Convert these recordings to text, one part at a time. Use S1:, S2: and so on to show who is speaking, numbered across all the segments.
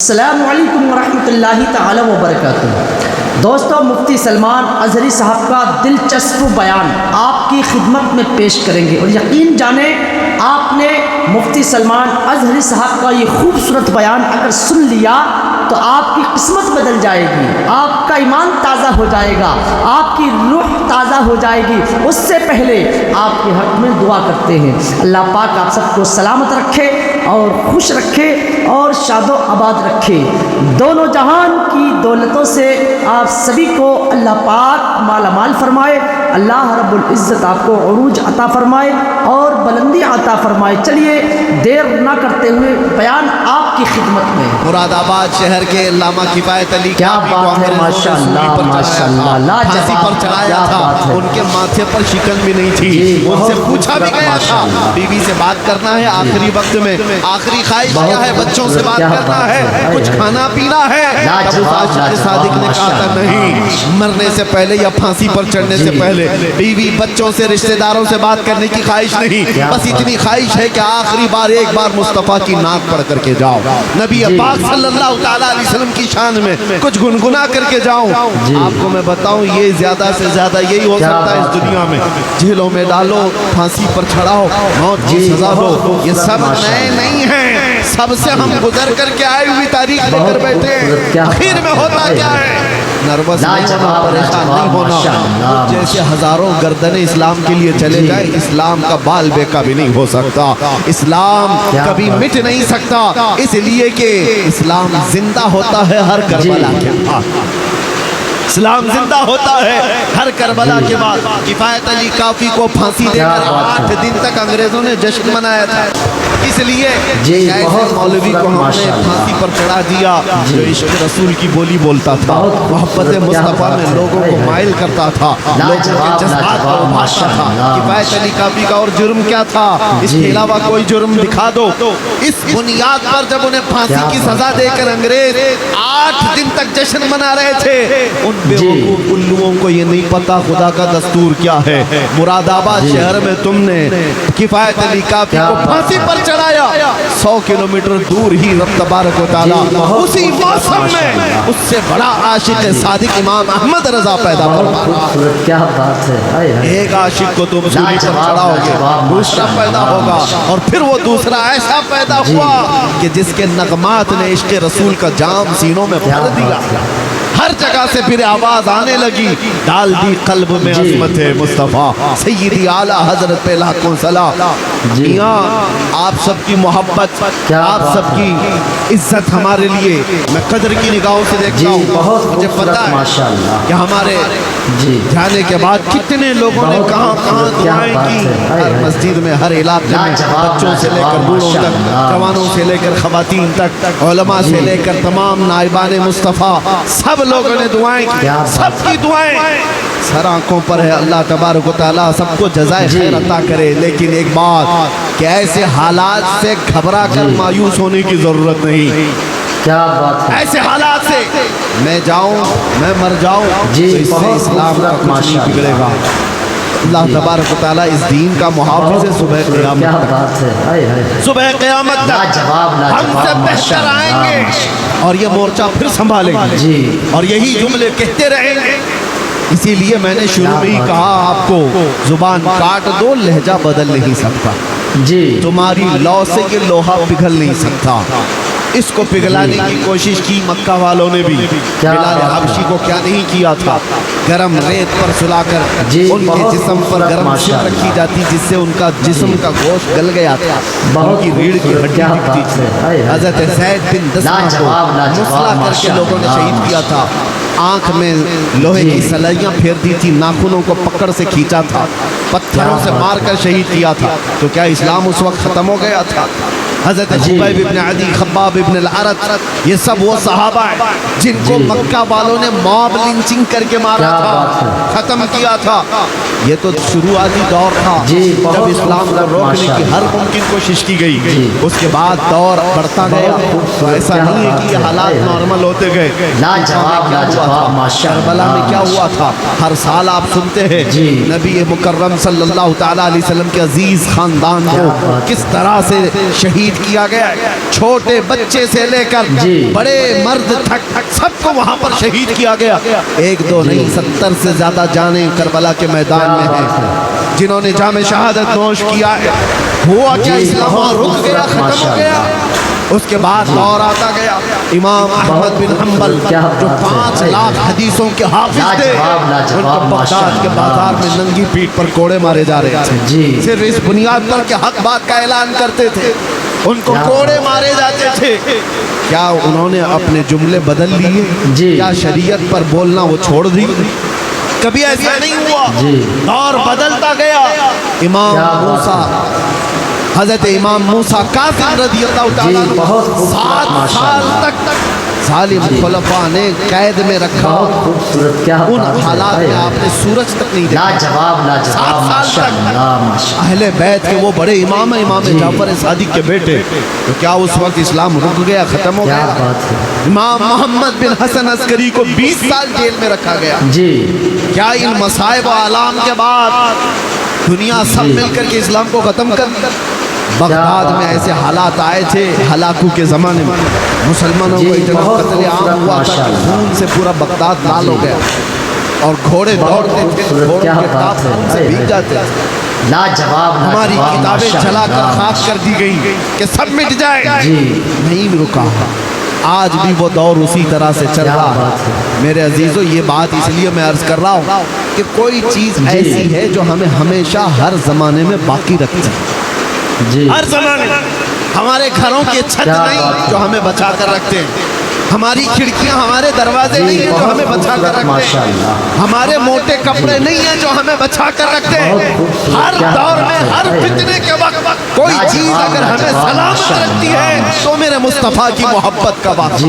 S1: السلام علیکم ورحمۃ اللہ تعالی وبرکاتہ۔ دوستو، مفتی سلمان اظہری صاحب کا دلچسپ بیان آپ کی خدمت میں پیش کریں گے، اور یقین جانیں آپ نے مفتی سلمان اظہری صاحب کا یہ خوبصورت بیان اگر سن لیا تو آپ کی قسمت بدل جائے گی، آپ کا ایمان تازہ ہو جائے گا، آپ کی روح تازہ ہو جائے گی۔ اس سے پہلے آپ کے حق میں دعا کرتے ہیں، اللہ پاک آپ سب کو سلامت رکھے اور خوش رکھے اور شاد و آباد رکھے، دونوں جہان کی دولتوں سے آپ سبھی کو اللہ پاک مالا مال فرمائے، اللہ رب العزت آپ کو عروج عطا فرمائے اور بلندی عطا فرمائے۔ چلیے دیر نہ کرتے ہوئے بیان آپ کی خدمت میں۔
S2: مراد آباد شہر کے علامہ کفایت علی
S1: کیا بات ہے، ماشاء اللہ ماشاء اللہ،
S2: پھانسی پر چڑھایا تھا، ان کے ماتھے پر شکن بھی نہیں تھی، ان سے پوچھا بھی گیا تھا بیوی سے بات کرنا ہے آخری وقت میں، آخری خواہش کیا ہے، بچوں سے بات کرنا ہے، کچھ کھانا پینا ہے۔ تب عاشق صادق نے کہا تھا نہیں، مرنے سے پہلے یا پھانسی پر چڑھنے سے پہلے بیوی بچوں سے رشتہ داروں سے بات کرنے کی خواہش نہیں، بس اتنی خواہش ہے کہ آخری بار ایک بار مصطفیٰ کی نعت پڑھ کر کے جاؤ، نبی پاک صلی اللہ تعالیٰ علیہ وسلم کی شان میں کچھ گنگنا کر کے جاؤں۔ آپ کو میں بتاؤں یہ زیادہ سے زیادہ یہی ہو سکتا ہے اس دنیا میں، جیلوں میں ڈالو، پھانسی پر چڑھاؤ، موت کی سزا دو، یہ سب نئے نہیں ہیں، سب سے ہم گزر کر کے آئے ہوئی تاریخ لے کر بیٹھے ہیں۔ آخر میں ہوتا کیا ہے؟ نروس نہیں ہونا، پریشان نہیں ہونا، جیسے ہزاروں گردنیں اسلام کے لیے چلے جائیں، اسلام کا بال بیکا بھی نہیں ہو سکتا، اسلام کبھی مٹ نہیں سکتا، اس لیے کہ اسلام زندہ ہوتا ہے ہر کربلا کے بعد، اسلام زندہ ہوتا ہے ہر کربلا کے بعد۔ کفایت علی کافی کو پھانسی دے کر 8 دن تک انگریزوں نے جشن منایا تھا، اس لیے ایسے مولوی کو ہم نے پھانسی پر چڑھا دیا جو عشق رسول کی بولی بولتا تھا، محبت مصطفیٰ میں لوگوں کو مائل کرتا تھا، لوگوں کے جذبات کو ابھارتا تھا۔ کفایت علی کافی کا اور جرم کیا تھا؟ اس کے علاوہ کوئی جرم دکھا دو۔ اس بنیاد پر جب انہیں پھانسی کی سزا دے کر انگریز 8 دن تک جشن منا رہے تھے، ان بے وقوف الوؤں کو یہ نہیں پتا خدا کا دستور کیا ہے۔ مراد آباد شہر میں تم نے کفایت علی کافی کو پھانسی پر چڑھایا، 100 کلومیٹر دور ہی رب تبارک و تعالیٰ اسی موسم میں اس سے بڑا عاشق صادق امام احمد رضا پیدا فرمایا۔
S1: کیا بات ہے،
S2: ایک عاشق کو تم سولی پر چڑھاؤ گے، دوسرا پیدا ہوگا، اور پھر وہ دوسرا ایسا پیدا ہوا کہ جس کے نغمات نے عشق رسول کا جام سینوں میں بھر دیا، ہر جگہ سے پھر آواز آنے لگی، ڈال دی قلب میں عظمت مصطفیٰ، سیدی اعلیٰ حضرت پہ لاکھوں سلام۔ میاں آپ سب کی محبت، آپ سب کی عزت ہمارے لیے میں قدر کی نگاہوں سے دیکھتا ہوں، مجھے پتا ہے کہ ہمارے جانے کے بعد کتنے لوگوں نے کہاں کہاں دعائیں کی، ہر مسجد میں، ہر علاقے میں، بچوں سے لے کر بوڑھوں تک، جوانوں سے لے کر خواتین تک، علماء سے لے کر تمام نائبان مصطفیٰ، سب لوگوں نے دعائیں کی، سب کی دعائیں سر آنکھوں پر ہے۔ اللہ تبارک و تعالیٰ سب کو جزائے خیر عطا کرے، لیکن ایک بات کہ ایسے حالات سے گھبرا کر مایوس ہونے کی ضرورت نہیں۔
S1: کیا بات ہے،
S2: ایسے حالات سے میں جاؤں، میں مر جاؤں، تو اس سے اسلام کا کچھ نہیں بگڑے گا۔ اللہ تبارک و تعالیٰ اس دین کا محافظ ہے صبح قیامت
S1: کیا بات ہے،
S2: صبح قیامت تک ہم سے بہتر آئیں گے اور یہ مورچہ پھر سنبھالیں گے اور یہی جملے کہتے رہیں گے۔ اسی لیے میں نے شروع میں ہی کہا آپ کو، زبان کاٹ دو لہجہ بدل نہیں سکتا، تمہاری لو سے یہ لوہا پگھل نہیں سکتا۔ اس کو پگھلانے کی کوشش کی مکہ والوں نے بھی، بلال حبشی کو کیا نہیں کیا تھا، گرم ریت پر سلا کر ان کے جسم پر گرم شک رکھی جاتی جس سے ان کا جسم کا گوشت گل گیا تھا، ان کی ریڑھ کی ہڈی دکھتی تھی۔ حضرت زید بن دسمہ کو مسلح کر کے لوگوں نے شہید کیا تھا، آنکھ میں لوہے کی سلائیاں پھیر دی تھی، ناخنوں کو پکڑ سے کھینچا تھا، پتھروں سے مار کر شہید کیا تھا، تو کیا اسلام اس وقت ختم ہو گیا تھا؟ حضرت خبیب ابن عدی، خباب ابن الارت، یہ سب وہ صحابہ ہیں جن کو مکہ والوں نے موب لنچنگ کر کے مارا تھا، ختم کیا تھا۔ یہ تو شروعاتی دور تھا جب اسلام کو روکنے کی ہر ممکن کوشش کی گئی، اس کے بعد دور بڑھتا گیا، تو ایسا نہیں ہے کہ یہ حالات نارمل ہوتے گئے۔ کربلا میں کیا ہوا تھا؟ ہر سال آپ سنتے ہیں نبی مکرم صلی اللہ تعالیٰ علیہ وسلم کے عزیز خاندان کو کس طرح سے شہید شہید کیا گیا ہے، چھوٹے بچے سے لے کر
S1: جی
S2: بڑے مرد تک سب کو وہاں پر شہید کیا گیا، ایک دو نہیں 70 سے زیادہ جانیں کربلا کے میدان میں ہیں جنہوں نے جام شہادت نوش کیا ہے۔ ہوا کیا اسلام وہاں رک گیا، ختم ہو گیا؟ اس کے بعد دور آتا گیا امام احمد بن حنبل جو 5 لاکھ حدیثوں کے حافظ تھے، ان کو بغداد کے بازار میں ننگی پیٹھ پر کوڑے مارے جا رہے تھے، صرف اس بنیاد پر کہ حق بات کا اعلان کرتے تھے ان کو کوڑے مارے جاتے تھے۔ کیا انہوں نے اپنے جملے بدل لیے؟ کیا شریعت پر بولنا وہ چھوڑ دی؟ کبھی ایسا نہیں ہوا، دور بدلتا گیا۔ امام موسیٰ، حضرت امام موسیٰ کاظم رضی اللہ تعالیٰ 7 سال تک ظالم خلفاء نے قید میں رکھا، ان حالات میں آپ نے سورج تک نہیں دیکھا۔ 7 سال تک اہل بیت کے وہ بڑے امام ہیں، امام جعفر صادق کے بیٹے، تو کیا اس وقت اسلام رک گیا، ختم ہو گیا؟ امام محمد بن حسن عسکری کو 20 سال جیل میں رکھا گیا۔ کیا ان مصائب و آلام کے بعد دنیا سب مل کر کے اسلام کو ختم کر دیا؟ بغداد میں ایسے حالات آئے تھے ہلاکو کے زمانے میں، مسلمانوں کو اتنا قتل عام ہوا تھا کہ خون سے پورا بغداد لال ہو گیا، اور گھوڑے دوڑتے تھے، گھوڑوں کے ٹاپ خون سے بھیگ جاتے تھے۔ ہماری کتابیں جلا کر خاک کر دی گئی کہ سب مٹ جائے، نہیں رکا۔ آج بھی وہ دور اسی طرح سے چل رہا ہے۔ میرے عزیزو، یہ بات اس لیے میں عرض کر رہا ہوں کہ کوئی چیز ایسی ہے جو ہمیں ہمیشہ ہر زمانے میں باقی رکھتی ہے، ہر زمانے میں۔ ہمارے گھروں کی چھت نہیں جو ہمیں بچا کر رکھتے ہیں، ہماری کھڑکیاں ہمارے دروازے نہیں ہیں جو ہمیں بچا کر رکھتے ہیں، ہمارے موٹے کپڑے نہیں ہیں جو ہمیں بچا کر رکھتے ہیں۔ ہر دور میں ہر فتنے کے وقت کوئی چیز اگر ہمیں سلامت رکھتی ہے تو میرے مصطفیٰ کی محبت کا وقت،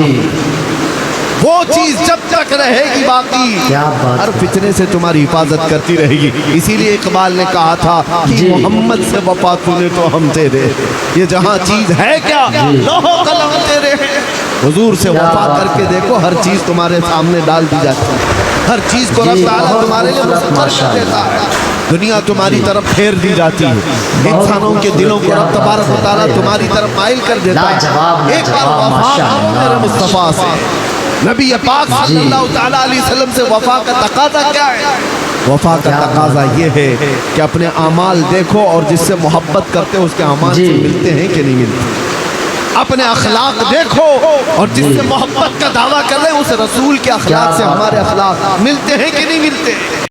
S2: وہ چیز جب تک رہے گی باقی، ہر فتنے سے تمہاری حفاظت کرتی رہے گی۔ اسی لیے اقبال نے کہا تھا کہ محمد سے وفا تونے تو ہم تیرے، یہ جہاں چیز ہے کیا لوح و قلم تیرے ہیں۔ حضور سے وفا کر کے دیکھو، ہر چیز تمہارے سامنے ڈال دی جاتی ہے، ہر چیز کو رب تعالیٰ تمہارے لیے مسخر کر دیتا ہے، دنیا تمہاری طرف پھیر دی جاتی ہے، انسانوں کے دلوں کو رب تبارک و تعالیٰ تمہاری طرف مائل کر دیتا ہے۔ ایک بار وفا کرو میرے مصطفیٰ سے۔ نبی پاک صلی اللہ تعالیٰ علیہ وسلم سے وفا کا تقاضا کیا ہے؟ وفا کا تقاضا یہ ہے کہ اپنے اعمال دیکھو اور جس سے محبت کرتے ہو اس کے اعمال سے ملتے ہیں کہ نہیں ملتے۔ اپنے اخلاق دیکھو اور جس سے محبت کا دعویٰ کر رہے ہیں اس رسول کے اخلاق سے ہمارے اخلاق ملتے ہیں کہ نہیں ملتے۔